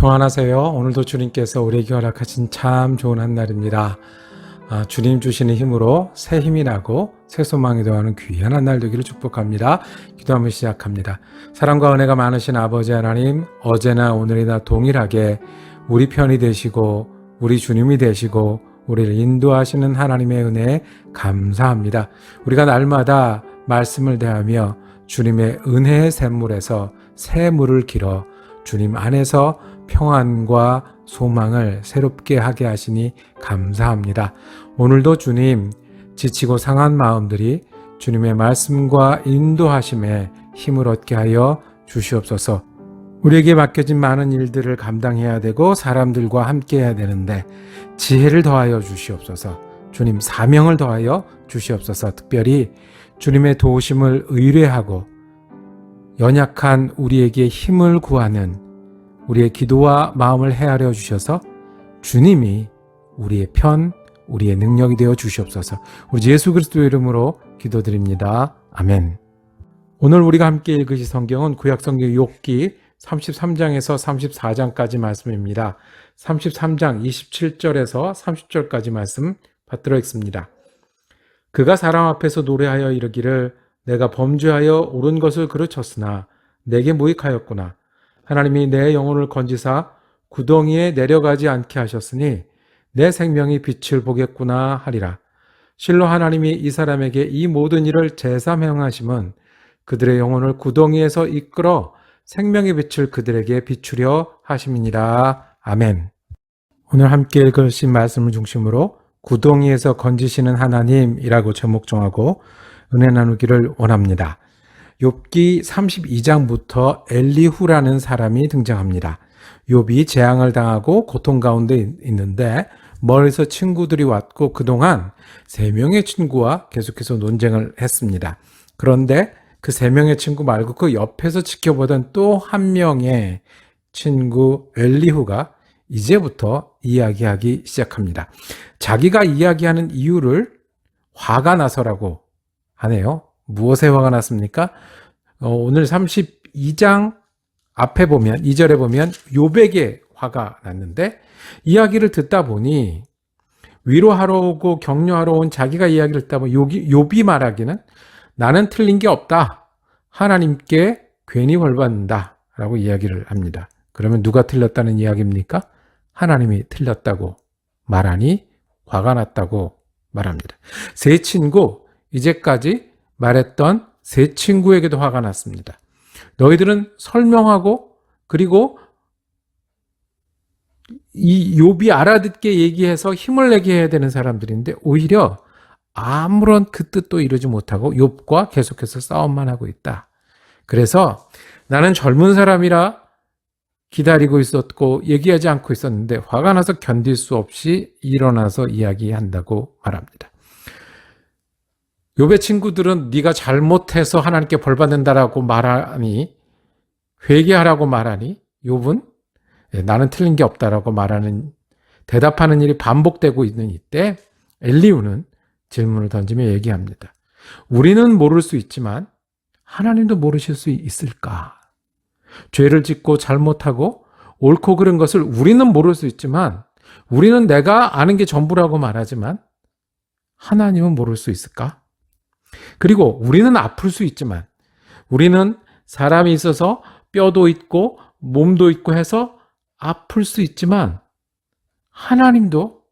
평안하세요. 오늘도 주님께서 우리에게 허락하신 참 좋은 한날입니다. 주님 주시는 힘으로 새 힘이 나고 새 소망이 더하는 귀한 한날 되기를 축복합니다. 기도하며 시작합니다. 사랑과 은혜가 많으신 아버지 하나님, 어제나 오늘이나 동일하게 우리 편이 되시고 우리 주님이 되시고 우리를 인도하시는 하나님의 은혜에 감사합니다. 우리가 날마다 말씀을 대하며 주님의 은혜의 샘물에서 새 물을 길어 주님 안에서 평안과 소망을 새롭게 하게 하시니 감사합니다. 오늘도 주님, 지치고 상한 마음들이 주님의 말씀과 인도하심에 힘을 얻게 하여 주시옵소서. 우리에게 맡겨진 많은 일들을 감당해야 되고 사람들과 함께 해야 되는데 지혜를 더하여 주시옵소서. 주님, 사명을 더하여 주시옵소서. 특별히 주님의 도우심을 의뢰하고 연약한 우리에게 힘을 구하는 우리의 기도와 마음을 헤아려 주셔서 주님이 우리의 편, 우리의 능력이 되어 주시옵소서. 우리 예수 그리스도의 이름으로 기도드립니다. 아멘. 오늘 우리가 함께 읽으실 성경은 구약성경 욥기 33장에서 34장까지 말씀입니다. 33장 27절에서 30절까지 말씀 받들어 읽습니다. 그가 사람 앞에서 노래하여 이르기를 내가 범죄하여 옳은 것을 그르쳤으나 내게 무익하였구나. 하나님이 내 영혼을 건지사 구덩이에 내려가지 않게 하셨으니 내 생명이 빛을 보겠구나 하리라. 실로 하나님이 이 사람에게 이 모든 일을 제삼 행하심은 그들의 영혼을 구덩이에서 이끌어 생명의 빛을 그들에게 비추려 하심이니라. 아멘. 오늘 함께 읽으신 말씀을 중심으로 구덩이에서 건지시는 하나님이라고 제목 정하고 은혜 나누기를 원합니다. 욥기 32장부터 엘리후라는 사람이 등장합니다. 욥이 재앙을 당하고 고통 가운데 있는데 멀리서 친구들이 왔고 그동안 3명의 친구와 계속해서 논쟁을 했습니다. 그런데 그 3명의 친구 말고 그 옆에서 지켜보던 또 한 명의 친구 엘리후가 이제부터 이야기하기 시작합니다. 자기가 이야기하는 이유를 화가 나서라고 하네요. 무엇에 화가 났습니까? 오늘 32장 앞에 보면 2절에 보면 욥에게 화가 났는데 이야기를 듣다 보니 위로하러 오고 격려하러 온 자기가 이야기를 듣다 보니 욥이 말하기는 나는 틀린 게 없다. 하나님께 괜히 벌받는다 라고 이야기를 합니다. 그러면 누가 틀렸다는 이야기입니까? 하나님이 틀렸다고 말하니 화가 났다고 말합니다. 세 친구, 이제까지 말했던 세 친구에게도 화가 났습니다. 너희들은 설명하고 그리고 이 욥이 알아듣게 얘기해서 힘을 내게 해야 되는 사람들인데 오히려 아무런 그 뜻도 이루지 못하고 욥과 계속해서 싸움만 하고 있다. 그래서 나는 젊은 사람이라 기다리고 있었고 얘기하지 않고 있었는데 화가 나서 견딜 수 없이 일어나서 이야기한다고 말합니다. 욥의 친구들은 네가 잘못해서 하나님께 벌받는다라고 말하니 회개하라고 말하니 욥은 나는 틀린 게 없다라고 말하는 대답하는 일이 반복되고 있는 이때 엘리후는 질문을 던지며 얘기합니다. 우리는 모를 수 있지만 하나님도 모르실 수 있을까? 죄를 짓고 잘못하고 옳고 그른 것을 우리는 모를 수 있지만 우리는 내가 아는 게 전부라고 말하지만 하나님은 모를 수 있을까? 그리고 우리는 아플 수 있지만 우리는 사람이 있어서 뼈도 있고 몸도 있고 해서 아플 수 있지만 하나님도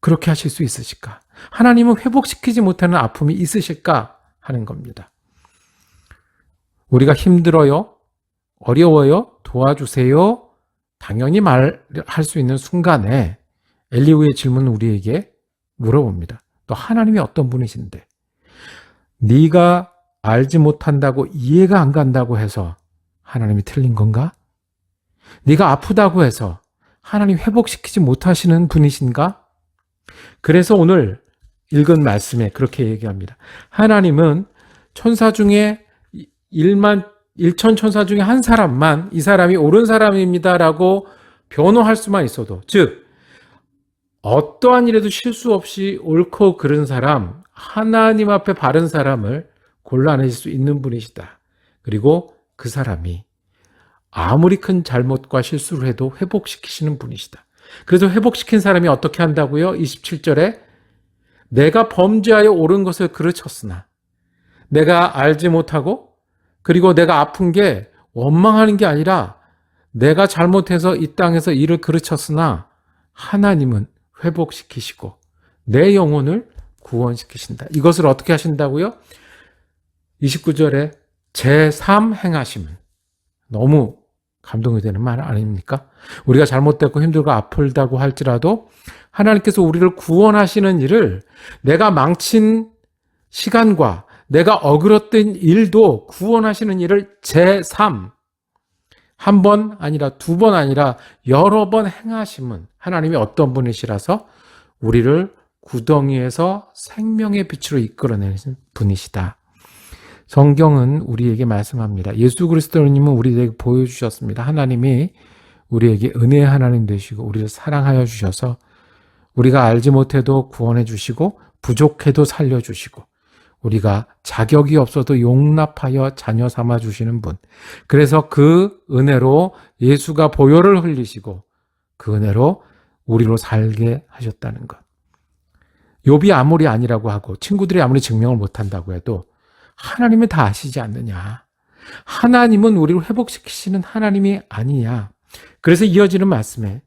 그렇게 하실 수 있으실까? 하나님은 회복시키지 못하는 아픔이 있으실까? 하는 겁니다. 우리가 힘들어요? 어려워요? 도와주세요? 당연히 말할 수 있는 순간에 엘리후의 질문은 우리에게 물어봅니다. 또 하나님이 어떤 분이신데 네가 알지 못한다고 이해가 안 간다고 해서 하나님이 틀린 건가? 네가 아프다고 해서 하나님 회복시키지 못하시는 분이신가? 그래서 오늘 읽은 말씀에 그렇게 얘기합니다. 하나님은 천사 중에 1천 천사 중에 한 사람만 이 사람이 옳은 사람입니다라고 변호할 수만 있어도, 즉 어떠한 일에도 실수 없이 옳고 그른 사람, 하나님 앞에 바른 사람을 골라내실 수 있는 분이시다. 그리고 그 사람이 아무리 큰 잘못과 실수를 해도 회복시키시는 분이시다. 그래서 회복시킨 사람이 어떻게 한다고요? 27절에 내가 범죄하여 옳은 것을 그르쳤으나 내가 알지 못하고 그리고 내가 아픈 게 원망하는 게 아니라 내가 잘못해서 이 땅에서 일을 그르쳤으나 하나님은 회복시키시고 내 영혼을 구원시키신다. 이것을 어떻게 하신다고요? 29절에 제3 행하심은 너무 감동이 되는 말 아닙니까? 우리가 잘못됐고 힘들고 아플다고 할지라도 하나님께서 우리를 구원하시는 일을 내가 망친 시간과 내가 어그렀던 일도 구원하시는 일을 제3 한 번 아니라 두 번 아니라 여러 번 행하심은 하나님이 어떤 분이시라서 우리를 구덩이에서 생명의 빛으로 이끌어내는 분이시다. 성경은 우리에게 말씀합니다. 예수 그리스도님은 우리에게 보여주셨습니다. 하나님이 우리에게 은혜의 하나님 되시고 우리를 사랑하여 주셔서 우리가 알지 못해도 구원해 주시고 부족해도 살려주시고 우리가 자격이 없어도 용납하여 자녀 삼아 주시는 분. 그래서 그 은혜로 예수가 보혈을 흘리시고 그 은혜로 우리로 살게 하셨다는 것. 욥이 아무리 아니라고 하고 친구들이 아무리 증명을 못한다고 해도 하나님은 다 아시지 않느냐. 하나님은 우리를 회복시키시는 하나님이 아니냐. 그래서 이어지는 말씀에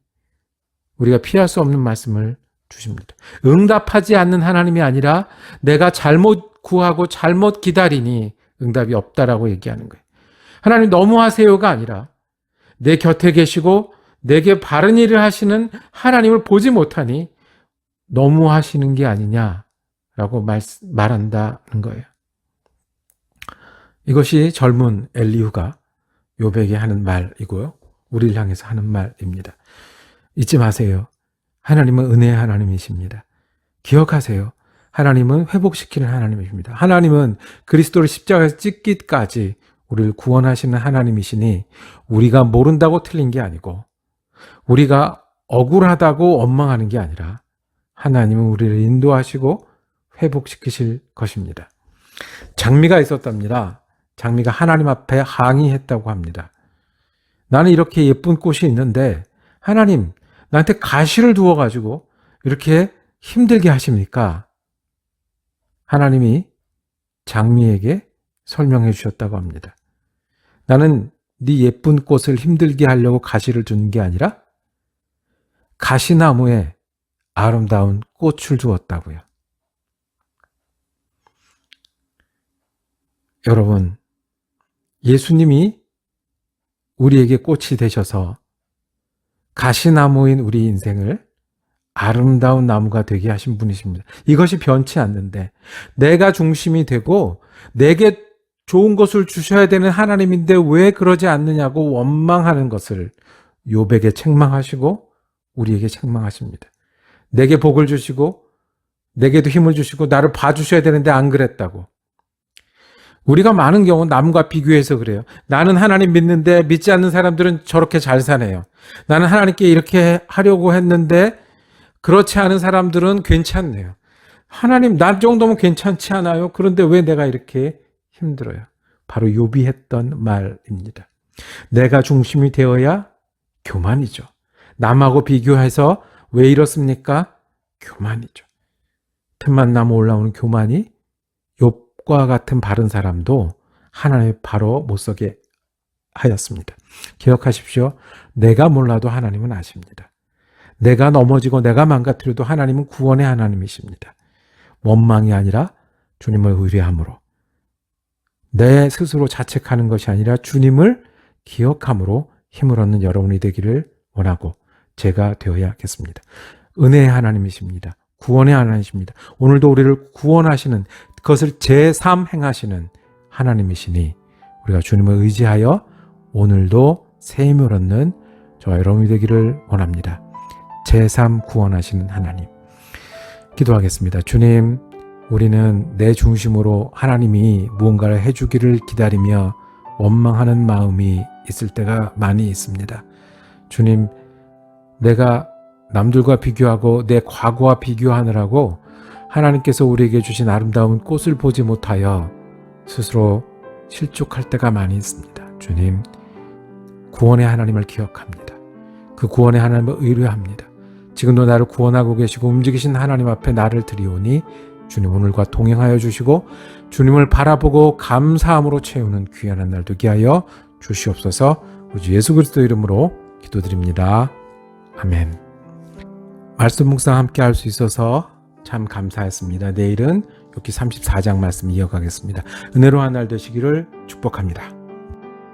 우리가 피할 수 없는 말씀을 주십니다. 응답하지 않는 하나님이 아니라 내가 잘못 구하고 잘못 기다리니 응답이 없다라고 얘기하는 거예요. 하나님 너무하세요가 아니라 내 곁에 계시고 내게 바른 일을 하시는 하나님을 보지 못하니 너무하시는 게 아니냐라고 말한다는 거예요. 이것이 젊은 엘리후가 욥에게 하는 말이고요. 우리를 향해서 하는 말입니다. 잊지 마세요. 하나님은 은혜의 하나님이십니다. 기억하세요. 하나님은 회복시키는 하나님이십니다. 하나님은 그리스도를 십자가에서 찢기까지 우리를 구원하시는 하나님이시니 우리가 모른다고 틀린 게 아니고 우리가 억울하다고 원망하는 게 아니라 하나님은 우리를 인도하시고 회복시키실 것입니다. 장미가 있었답니다. 장미가 하나님 앞에 항의했다고 합니다. 나는 이렇게 예쁜 꽃이 있는데 하나님 나한테 가시를 두어가지고 이렇게 힘들게 하십니까? 하나님이 장미에게 설명해 주셨다고 합니다. 나는 네 예쁜 꽃을 힘들게 하려고 가시를 두는 게 아니라 가시나무에 아름다운 꽃을 주었다고요. 여러분, 예수님이 우리에게 꽃이 되셔서 가시나무인 우리 인생을 아름다운 나무가 되게 하신 분이십니다. 이것이 변치 않는데 내가 중심이 되고 내게 좋은 것을 주셔야 되는 하나님인데 왜 그러지 않느냐고 원망하는 것을 욥에게 책망하시고 우리에게 책망하십니다. 내게 복을 주시고 내게도 힘을 주시고 나를 봐주셔야 되는데 안 그랬다고. 우리가 많은 경우 남과 비교해서 그래요. 나는 하나님 믿는데 믿지 않는 사람들은 저렇게 잘 사네요. 나는 하나님께 이렇게 하려고 했는데 그렇지 않은 사람들은 괜찮네요. 하나님 나 정도면 괜찮지 않아요? 그런데 왜 내가 이렇게 힘들어요? 바로 욥이 했던 말입니다. 내가 중심이 되어야 교만이죠. 남하고 비교해서 왜 이렇습니까? 교만이죠. 틈만 나면 올라오는 교만이 욥과 같은 바른 사람도 하나님의 바로 못 서게 하였습니다. 기억하십시오. 내가 몰라도 하나님은 아십니다. 내가 넘어지고 내가 망가뜨려도 하나님은 구원의 하나님이십니다. 원망이 아니라 주님을 의뢰함으로 내 스스로 자책하는 것이 아니라 주님을 기억함으로 힘을 얻는 여러분이 되기를 원하고 제가 되어야겠습니다. 은혜의 하나님이십니다. 구원의 하나님이십니다. 오늘도 우리를 구원하시는 그것을 제3 행하시는 하나님이시니 우리가 주님을 의지하여 오늘도 새 힘을 얻는 저와 여러분이 되기를 원합니다. 제3 구원하시는 하나님. 기도하겠습니다. 주님, 우리는 내 중심으로 하나님이 무언가를 해주기를 기다리며 원망하는 마음이 있을 때가 많이 있습니다. 주님, 내가 남들과 비교하고 내 과거와 비교하느라고 하나님께서 우리에게 주신 아름다운 꽃을 보지 못하여 스스로 실족할 때가 많이 있습니다. 주님, 구원의 하나님을 기억합니다. 그 구원의 하나님을 의뢰합니다. 지금도 나를 구원하고 계시고 움직이신 하나님 앞에 나를 드리오니 주님 오늘과 동행하여 주시고 주님을 바라보고 감사함으로 채우는 귀한 한 날 되게 하여 주시옵소서. 우리 주 예수 그리스도 이름으로 기도드립니다. 아멘. 말씀 묵상 함께 할 수 있어서 참 감사했습니다. 내일은 욥기 34장 말씀 이어가겠습니다. 은혜로운 한 날 되시기를 축복합니다.